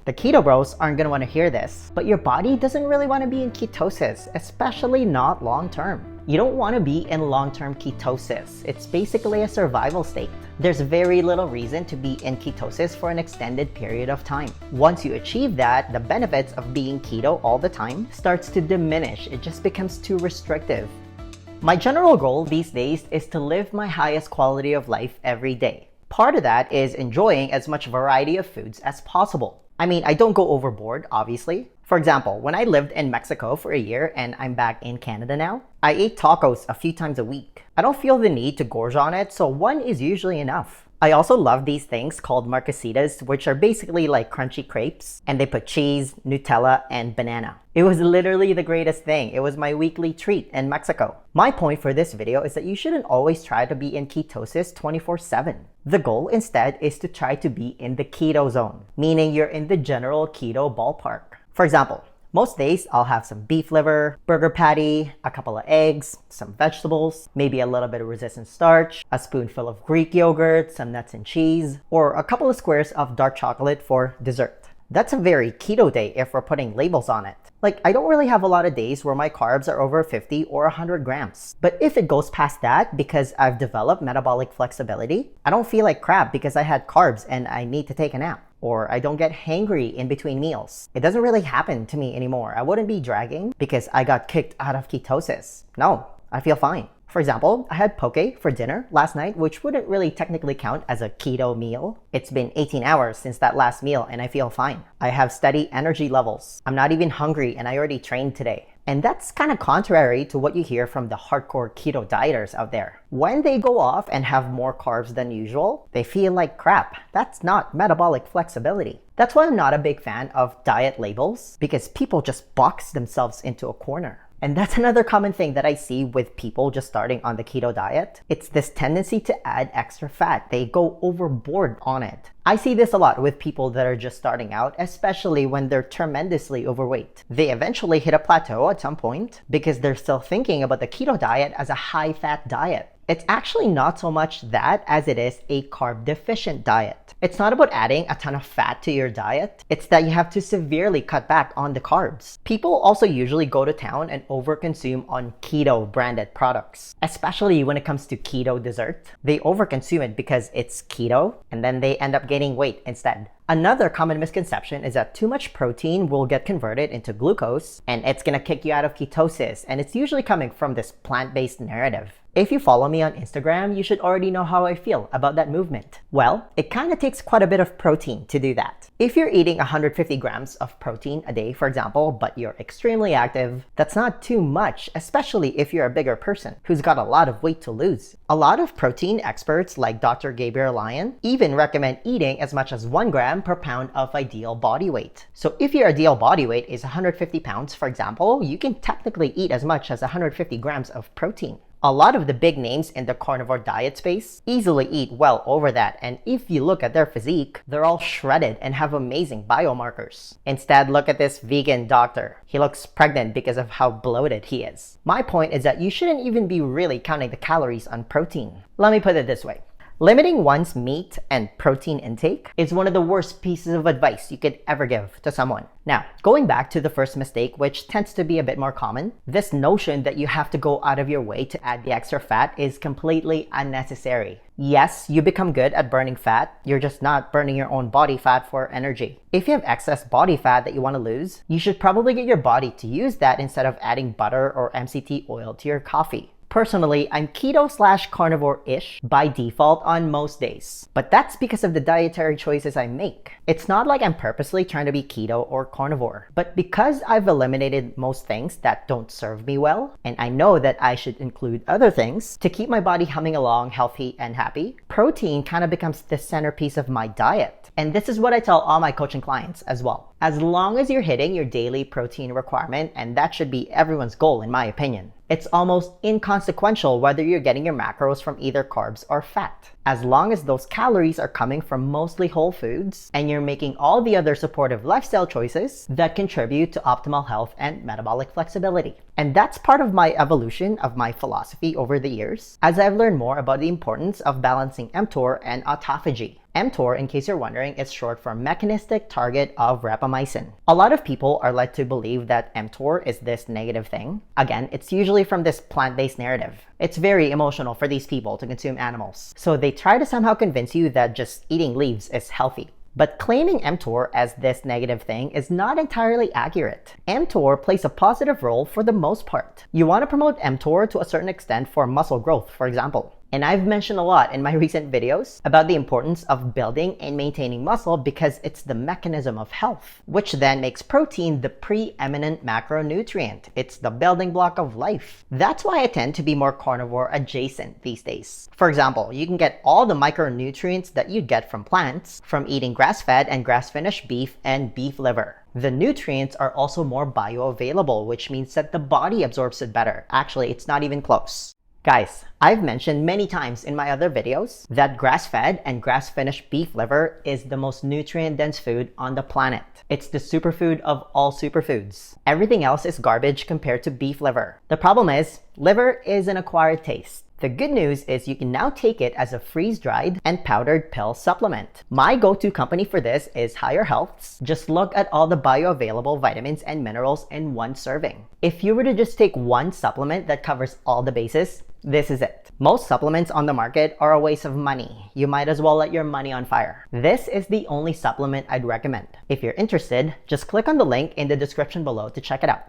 The keto bros aren't gonna wanna hear this, but your body doesn't really wanna be in ketosis, especially not long term. You don't wanna be in long-term ketosis. It's basically a survival state. There's very little reason to be in ketosis for an extended period of time. Once you achieve that, the benefits of being keto all the time starts to diminish. It just becomes too restrictive. My general goal these days is to live my highest quality of life every day. Part of that is enjoying as much variety of foods as possible. I mean, I don't go overboard, obviously. For example, when I lived in Mexico for a year and I'm back in Canada now, I ate tacos a few times a week. I don't feel the need to gorge on it, so one is usually enough. I also love these things called marquesitas, which are basically like crunchy crepes, and they put cheese, Nutella, and banana. It was literally the greatest thing. It was my weekly treat in Mexico. My point for this video is that you shouldn't always try to be in ketosis 24/7. The goal instead is to try to be in the keto zone, meaning you're in the general keto ballpark. For example, most days I'll have some beef liver, burger patty, a couple of eggs, some vegetables, maybe a little bit of resistant starch, a spoonful of Greek yogurt, some nuts and cheese, or a couple of squares of dark chocolate for dessert. That's a very keto day if we're putting labels on it. Like, I don't really have a lot of days where my carbs are over 50 or 100 grams. But if it goes past that because I've developed metabolic flexibility, I don't feel like crap because I had carbs and I need to take a nap. Or I don't get hangry in between meals. It doesn't really happen to me anymore. I wouldn't be dragging because I got kicked out of ketosis. No, I feel fine. For example, I had poke for dinner last night, which wouldn't really technically count as a keto meal. It's been 18 hours since that last meal and I feel fine. I have steady energy levels. I'm not even hungry and I already trained today. And that's kind of contrary to what you hear from the hardcore keto dieters out there. When they go off and have more carbs than usual, they feel like crap. That's not metabolic flexibility. That's why I'm not a big fan of diet labels, because people just box themselves into a corner. And that's another common thing that I see with people just starting on the keto diet. It's this tendency to add extra fat. They go overboard on it. I see this a lot with people that are just starting out, especially when they're tremendously overweight. They eventually hit a plateau at some point because they're still thinking about the keto diet as a high-fat diet. It's actually not so much that as it is a carb-deficient diet. It's not about adding a ton of fat to your diet. It's that you have to severely cut back on the carbs. People also usually go to town and overconsume on keto-branded products, especially when it comes to keto dessert. They overconsume it because it's keto, and then they end up gaining weight instead. Another common misconception is that too much protein will get converted into glucose, and it's gonna kick you out of ketosis, and it's usually coming from this plant-based narrative. If you follow me on Instagram, you should already know how I feel about that movement. Well, it kind of takes quite a bit of protein to do that. If you're eating 150 grams of protein a day, for example, but you're extremely active, that's not too much, especially if you're a bigger person who's got a lot of weight to lose. A lot of protein experts like Dr. Gabriel Lyon even recommend eating as much as 1 gram per pound of ideal body weight. So if your ideal body weight is 150 pounds, for example, you can technically eat as much as 150 grams of protein. A lot of the big names in the carnivore diet space easily eat well over that, and if you look at their physique, they're all shredded and have amazing biomarkers. Instead, look at this vegan doctor. He looks pregnant because of how bloated he is. My point is that you shouldn't even be really counting the calories on protein. Let me put it this way. Limiting one's meat and protein intake is one of the worst pieces of advice you could ever give to someone. Now, going back to the first mistake, which tends to be a bit more common, this notion that you have to go out of your way to add the extra fat is completely unnecessary. Yes, you become good at burning fat, you're just not burning your own body fat for energy. If you have excess body fat that you want to lose, you should probably get your body to use that instead of adding butter or MCT oil to your coffee. Personally, I'm keto/carnivore-ish by default on most days, but that's because of the dietary choices I make. It's not like I'm purposely trying to be keto or carnivore, but because I've eliminated most things that don't serve me well, and I know that I should include other things to keep my body humming along healthy and happy, protein kind of becomes the centerpiece of my diet. And this is what I tell all my coaching clients as well. As long as you're hitting your daily protein requirement, and that should be everyone's goal in my opinion, it's almost inconsequential whether you're getting your macros from either carbs or fat. As long as those calories are coming from mostly whole foods and you're making all the other supportive lifestyle choices that contribute to optimal health and metabolic flexibility. And that's part of my evolution of my philosophy over the years, as I've learned more about the importance of balancing mTOR and autophagy. mTOR, in case you're wondering, is short for mechanistic target of rapamycin. A lot of people are led to believe that mTOR is this negative thing. Again, it's usually from this plant-based narrative. It's very emotional for these people to consume animals. So they try to somehow convince you that just eating leaves is healthy. But claiming mTOR as this negative thing is not entirely accurate. mTOR plays a positive role for the most part. You want to promote mTOR to a certain extent for muscle growth, for example. And I've mentioned a lot in my recent videos about the importance of building and maintaining muscle because it's the mechanism of health, which then makes protein the preeminent macronutrient. It's the building block of life. That's why I tend to be more carnivore adjacent these days. For example, you can get all the micronutrients that you get from plants from eating grass-fed and grass-finished beef and beef liver. The nutrients are also more bioavailable, which means that the body absorbs it better. Actually, it's not even close. Guys, I've mentioned many times in my other videos that grass-fed and grass-finished beef liver is the most nutrient-dense food on the planet. It's the superfood of all superfoods. Everything else is garbage compared to beef liver. The problem is, liver is an acquired taste. The good news is you can now take it as a freeze-dried and powdered pill supplement. My go-to company for this is Higher Health's. Just look at all the bioavailable vitamins and minerals in one serving. If you were to just take one supplement that covers all the bases, this is it. Most supplements on the market are a waste of money. You might as well let your money on fire. This is the only supplement I'd recommend. If you're interested, just click on the link in the description below to check it out.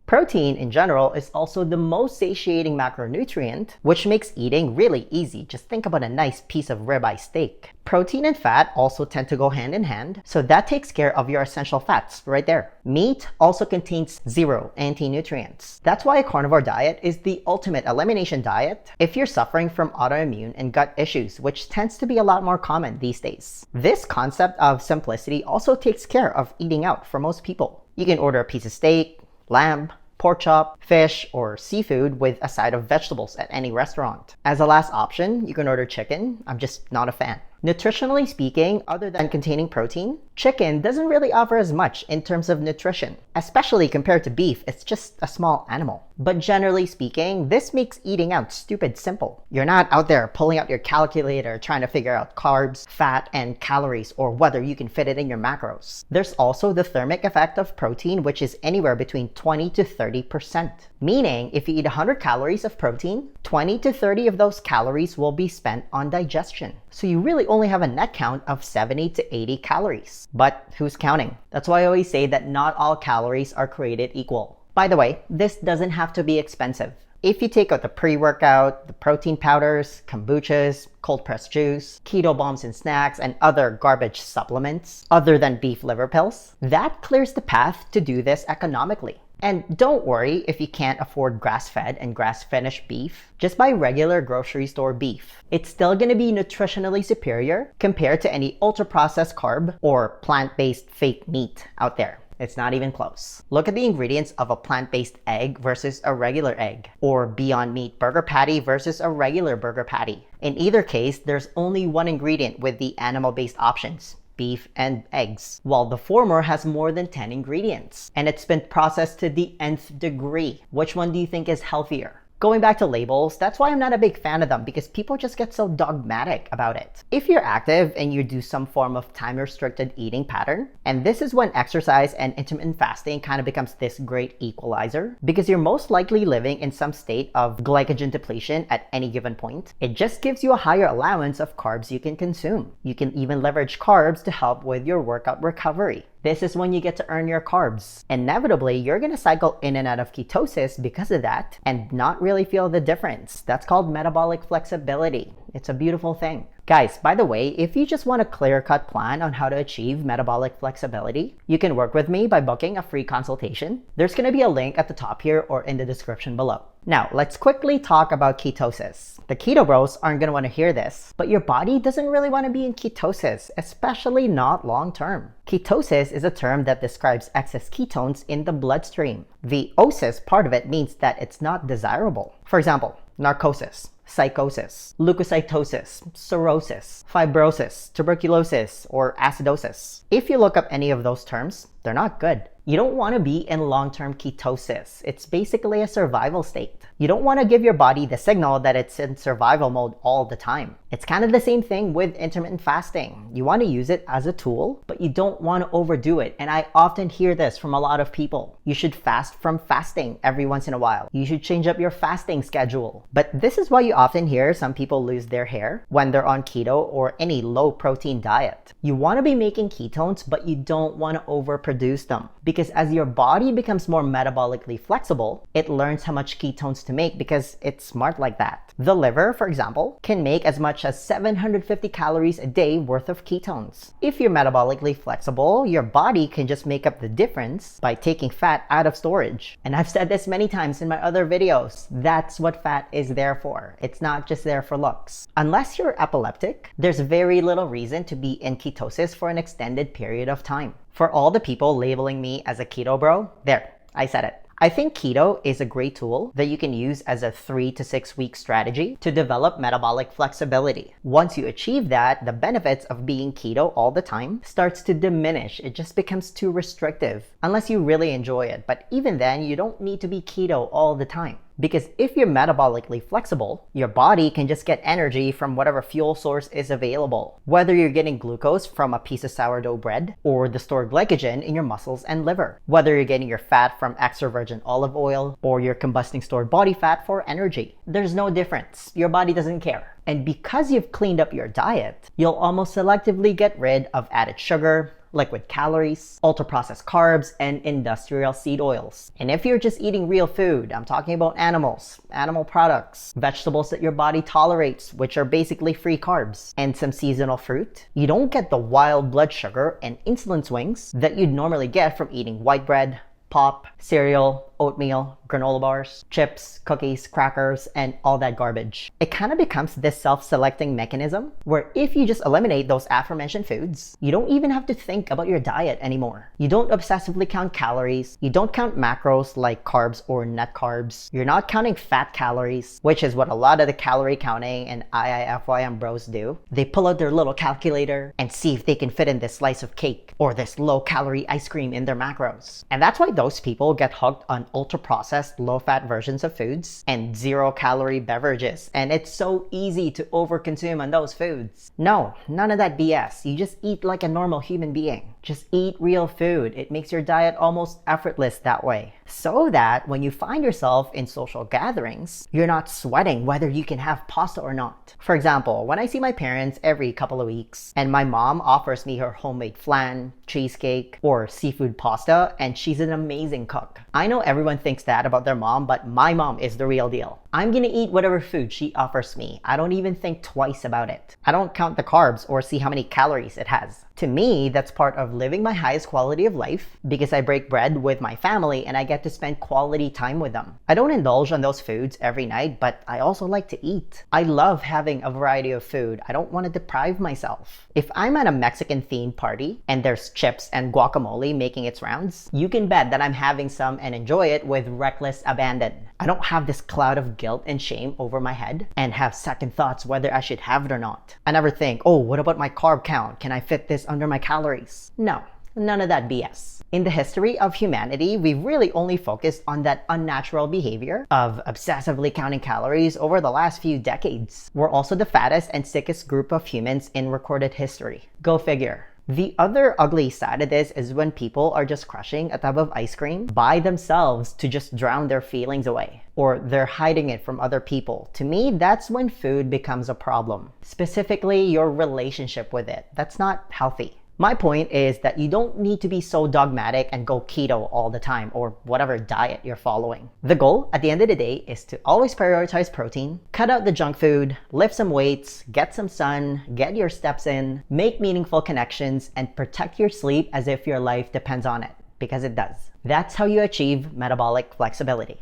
Protein in general is also the most satiating macronutrient, which makes eating really easy. Just think about a nice piece of ribeye steak. Protein and fat also tend to go hand in hand, so that takes care of your essential fats right there. Meat also contains 0 anti-nutrients. That's why a carnivore diet is the ultimate elimination diet if you're suffering from autoimmune and gut issues, which tends to be a lot more common these days. This concept of simplicity also takes care of eating out for most people. You can order a piece of steak, lamb, pork chop, fish, or seafood with a side of vegetables at any restaurant. As a last option, you can order chicken. I'm just not a fan. Nutritionally speaking, other than containing protein, chicken doesn't really offer as much in terms of nutrition. Especially compared to beef, it's just a small animal. But generally speaking, this makes eating out stupid simple. You're not out there pulling out your calculator trying to figure out carbs, fat, and calories, or whether you can fit it in your macros. There's also the thermic effect of protein, which is anywhere between 20 to 30%. Meaning, if you eat 100 calories of protein, 20 to 30 of those calories will be spent on digestion. So you really only have a net count of 70 to 80 calories. But who's counting? That's why I always say that not all calories are created equal. By the way, this doesn't have to be expensive. If you take out the pre-workout, the protein powders, kombuchas, cold-pressed juice, keto bombs and snacks, and other garbage supplements, other than beef liver pills, that clears the path to do this economically. And don't worry if you can't afford grass-fed and grass-finished beef. Just buy regular grocery store beef. It's still going to be nutritionally superior compared to any ultra-processed carb or plant-based fake meat out there. It's not even close. Look at the ingredients of a plant-based egg versus a regular egg, or Beyond Meat burger patty versus a regular burger patty. In either case, there's only one ingredient with the animal-based options: beef and eggs, while the former has more than 10 ingredients. And it's been processed to the nth degree. Which one do you think is healthier? Going back to labels, that's why I'm not a big fan of them, because people just get so dogmatic about it. If you're active and you do some form of time-restricted eating pattern, and this is when exercise and intermittent fasting kind of becomes this great equalizer, because you're most likely living in some state of glycogen depletion at any given point, it just gives you a higher allowance of carbs you can consume. You can even leverage carbs to help with your workout recovery. This is when you get to earn your carbs. Inevitably, you're gonna cycle in and out of ketosis because of that and not really feel the difference. That's called metabolic flexibility. It's a beautiful thing. Guys, by the way, if you just want a clear-cut plan on how to achieve metabolic flexibility, you can work with me by booking a free consultation. There's gonna be a link at the top here or in the description below. Now, let's quickly talk about ketosis. The keto bros aren't gonna wanna hear this, but your body doesn't really wanna be in ketosis, especially not long-term. Ketosis is a term that describes excess ketones in the bloodstream. The osis part of it means that it's not desirable. For example, narcosis, psychosis, leukocytosis, cirrhosis, fibrosis, tuberculosis, or acidosis. If you look up any of those terms, they're not good. You don't want to be in long-term ketosis. It's basically a survival state. You don't want to give your body the signal that it's in survival mode all the time. It's kind of the same thing with intermittent fasting. You want to use it as a tool, but you don't want to overdo it. And I often hear this from a lot of people. You should fast from fasting every once in a while. You should change up your fasting schedule. But this is why you often hear some people lose their hair when they're on keto or any low protein diet. You want to be making ketones, but you don't want to overproduce them. Because as your body becomes more metabolically flexible, it learns how much ketones to make because it's smart like that. The liver, for example, can make as much as 750 calories a day worth of ketones. If you're metabolically flexible, your body can just make up the difference by taking fat out of storage. And I've said this many times in my other videos. That's what fat is there for. It's not just there for looks. Unless you're epileptic, there's very little reason to be in ketosis for an extended period of time. For all the people labeling me as a keto bro, there, I said it. I think keto is a great tool that you can use as a 3 to 6 week strategy to develop metabolic flexibility. Once you achieve that, the benefits of being keto all the time starts to diminish. It just becomes too restrictive unless you really enjoy it. But even then, you don't need to be keto all the time. Because if you're metabolically flexible, your body can just get energy from whatever fuel source is available. Whether you're getting glucose from a piece of sourdough bread or the stored glycogen in your muscles and liver. Whether you're getting your fat from extra virgin olive oil or you're combusting stored body fat for energy. There's no difference. Your body doesn't care. And because you've cleaned up your diet, you'll almost selectively get rid of added sugar, liquid calories, ultra-processed carbs, and industrial seed oils. And if you're just eating real food, I'm talking about animals, animal products, vegetables that your body tolerates, which are basically free carbs, and some seasonal fruit, you don't get the wild blood sugar and insulin swings that you'd normally get from eating white bread, pop, cereal, oatmeal, granola bars, chips, cookies, crackers, and all that garbage. It kind of becomes this self-selecting mechanism where if you just eliminate those aforementioned foods, you don't even have to think about your diet anymore. You don't obsessively count calories. You don't count macros like carbs or net carbs. You're not counting fat calories, which is what a lot of the calorie counting and IIFYM bros do. They pull out their little calculator and see if they can fit in this slice of cake or this low-calorie ice cream in their macros. And that's why those people get hooked on ultra-processed, low-fat versions of foods and zero-calorie beverages. And it's so easy to overconsume on those foods. No, none of that BS. You just eat like a normal human being. Just eat real food. It makes your diet almost effortless that way. So that when you find yourself in social gatherings, you're not sweating whether you can have pasta or not. For example, when I see my parents every couple of weeks and my mom offers me her homemade flan, cheesecake, or seafood pasta, and she's an amazing cook. I know everyone thinks that about their mom, but my mom is the real deal. I'm gonna eat whatever food she offers me. I don't even think twice about it. I don't count the carbs or see how many calories it has. To me, that's part of living my highest quality of life because I break bread with my family and I get to spend quality time with them. I don't indulge on those foods every night, but I also like to eat. I love having a variety of food. I don't want to deprive myself. If I'm at a Mexican themed party and there's chips and guacamole making its rounds, you can bet that I'm having some and enjoy it with reckless abandon. I don't have this cloud of guilt and shame over my head and have second thoughts whether I should have it or not. I never think, oh, what about my carb count? Can I fit this under my calories? No, none of that BS. In the history of humanity, we've really only focused on that unnatural behavior of obsessively counting calories over the last few decades. We're also the fattest and sickest group of humans in recorded history. Go figure. The other ugly side of this is when people are just crushing a tub of ice cream by themselves to just drown their feelings away, or they're hiding it from other people. To me, that's when food becomes a problem. Specifically, your relationship with it. That's not healthy. My point is that you don't need to be so dogmatic and go keto all the time or whatever diet you're following. The goal at the end of the day is to always prioritize protein, cut out the junk food, lift some weights, get some sun, get your steps in, make meaningful connections, and protect your sleep as if your life depends on it, because it does. That's how you achieve metabolic flexibility.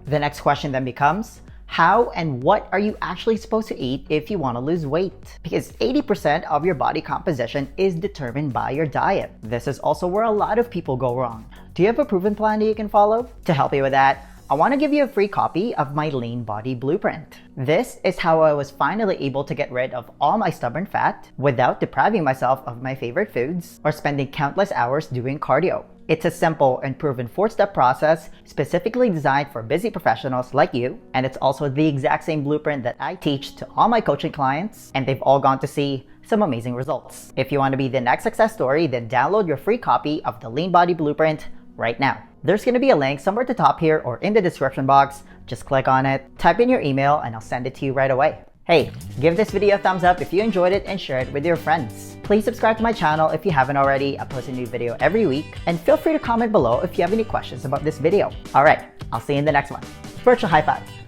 The next question then becomes, how and what are you actually supposed to eat if you want to lose weight? Because 80% of your body composition is determined by your diet. This is also where a lot of people go wrong. Do you have a proven plan that you can follow? To help you with that, I want to give you a free copy of my Lean Body Blueprint. This is how I was finally able to get rid of all my stubborn fat without depriving myself of my favorite foods or spending countless hours doing cardio. It's a simple and proven 4-step process specifically designed for busy professionals like you, and it's also the exact same blueprint that I teach to all my coaching clients, and they've all gone to see some amazing results. If you want to be the next success story, then download your free copy of the Lean Body Blueprint right now. There's going to be a link somewhere at the top here or in the description box. Just click on it, type in your email, and I'll send it to you right away. Hey, give this video a thumbs up if you enjoyed it and share it with your friends. Please subscribe to my channel if you haven't already. I post a new video every week, and feel free to comment below if you have any questions about this video. All right, I'll see you in the next one. Virtual high five.